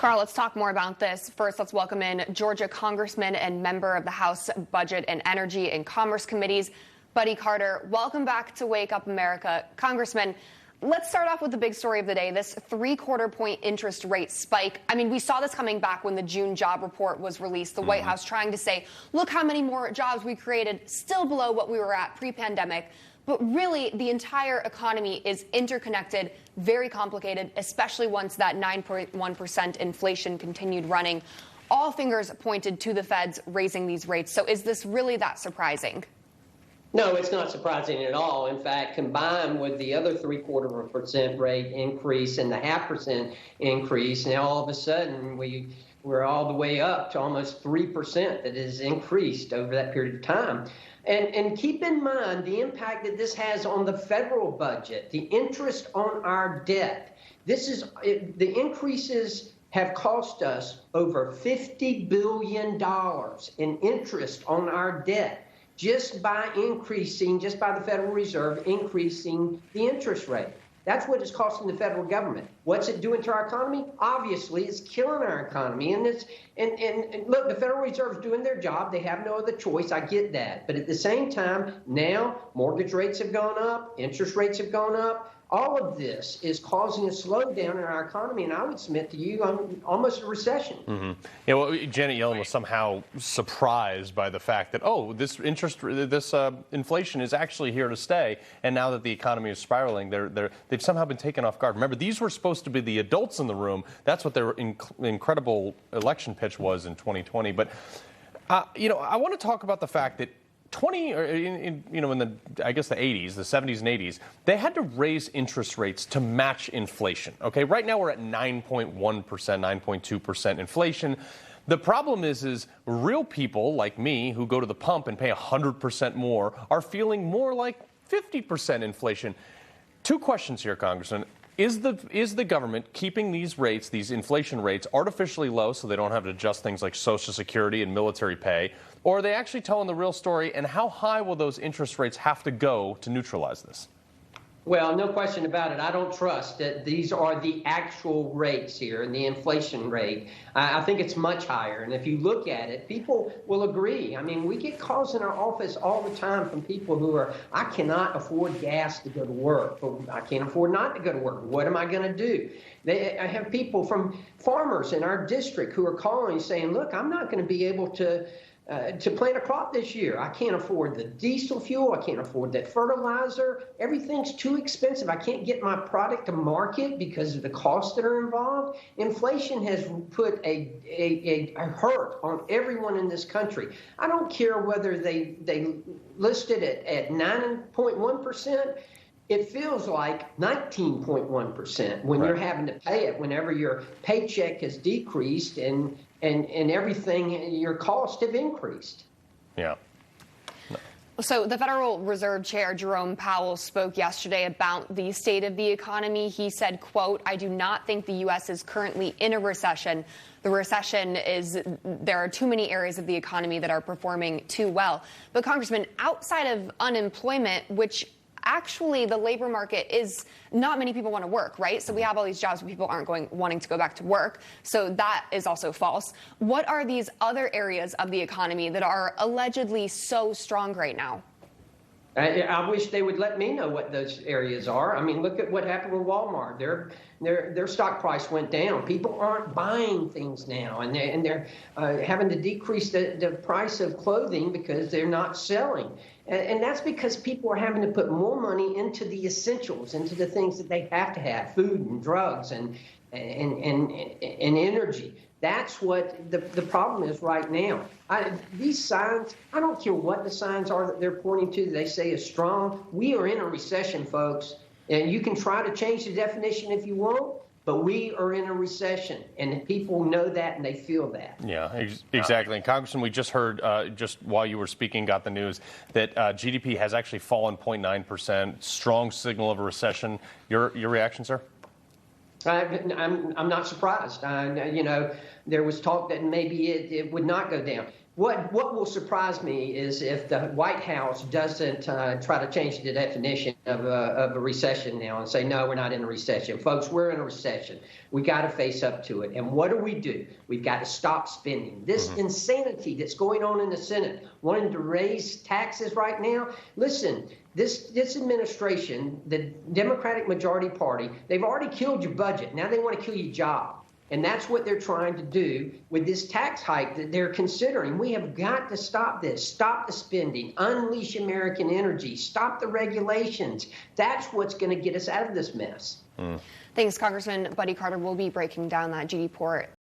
Carl, let's talk more about this. First, let's welcome in Georgia Congressman and member of the House Budget and Energy and Commerce Committees, Buddy Carter. Welcome back to Wake Up America. Congressman, let's start off with the big story of the day, this 3/4 point interest rate spike. I mean, we saw this coming back when the June job report was released. The White House trying to say, look how many more jobs we created, still below what we were at pre-pandemic. But really, the entire economy is interconnected, very complicated, especially once that 9.1% inflation continued running. All fingers pointed to the Feds raising these rates. So is this really that surprising? No, it's not surprising at all. In fact, combined with the other 0.75% rate increase and the 0.5% increase, now all of a sudden we're all the way up to almost 3% that has increased over that period of time. And keep in mind the impact that this has on the federal budget, the interest on our debt. The increases have cost us over $50 billion in interest on our debt just by the Federal Reserve increasing the interest rate. That's what it's costing the federal government. What's it doing to our economy? Obviously, it's killing our economy. And look, the Federal Reserve is doing their job. They have no other choice. I get that. But at the same time, now mortgage rates have gone up, interest rates have gone up. All of this is causing a slowdown in our economy, and I would submit to you almost a recession. Yeah, well, Janet Yellen was somehow surprised by the fact that, this inflation is actually here to stay, and now that the economy is spiraling, they've somehow been taken off guard. Remember, these were supposed to be the adults in the room. That's what their incredible election pitch was in 2020. But, I want to talk about the fact that in the 80s, the 70s and 80s, they had to raise interest rates to match inflation. Okay, right now we're at 9.1%, 9.2% inflation. The problem is real people like me who go to the pump and pay 100% more are feeling more like 50% inflation. Two questions here, Congressman. Is the government keeping these rates, these inflation rates, artificially low so they don't have to adjust things like Social Security and military pay? Or are they actually telling the real story? And how high will those interest rates have to go to neutralize this? Well, no question about it. I don't trust that these are the actual rates here and the inflation rate. I think it's much higher. And if you look at it, people will agree. I mean, we get calls in our office all the time from people who I cannot afford gas to go to work, but I can't afford not to go to work. What am I going to do? I have people from farmers in our district who are calling saying, look, I'm not going to be able to plant a crop this year. I can't afford the diesel fuel. I can't afford that fertilizer. Everything's too expensive. I can't get my product to market because of the costs that are involved. Inflation has put a hurt on everyone in this country. I don't care whether they listed it at 9.1%. It feels like 19.1% when you're having to pay it, whenever your paycheck has decreased and everything, your costs have increased. Yeah. So the Federal Reserve Chair Jerome Powell spoke yesterday about the state of the economy. He said, quote, I do not think the U.S. is currently in a recession. The recession there are too many areas of the economy that are performing too well. But Congressman, outside of unemployment, which actually the labor market is not many people want to work, right? So we have all these jobs where people aren't wanting to go back to work. So that is also false. What are these other areas of the economy that are allegedly so strong right now? I wish they would let me know what those areas are. I mean, look at what happened with Walmart. Their stock price went down. People aren't buying things now, and they're having to decrease the price of clothing because they're not selling. And that's because people are having to put more money into the essentials, into the things that they have to have, food and drugs and energy. That's what the problem is right now. These signs, I don't care what the signs are that they're pointing to, they say is strong. We are in a recession, folks. And you can try to change the definition if you want, but we are in a recession, and people know that and they feel that. Yeah, exactly. And Congressman, we just heard, just while you were speaking, got the news that GDP has actually fallen 0.9%, strong signal of a recession. Your reaction, sir? I'm not surprised. There was talk that maybe it would not go down. What will surprise me is if the White House doesn't try to change the definition of a recession now and say, no, we're not in a recession. Folks, we're in a recession. We got to face up to it. And what do? We've got to stop spending. This insanity that's going on in the Senate, wanting to raise taxes right now. Listen, this administration, the Democratic majority party, they've already killed your budget. Now they want to kill your job. And that's what they're trying to do with this tax hike that they're considering. We have got to stop this. Stop the spending. Unleash American energy. Stop the regulations. That's what's going to get us out of this mess. Thanks, Congressman Buddy Carter. We'll be breaking down that GDP report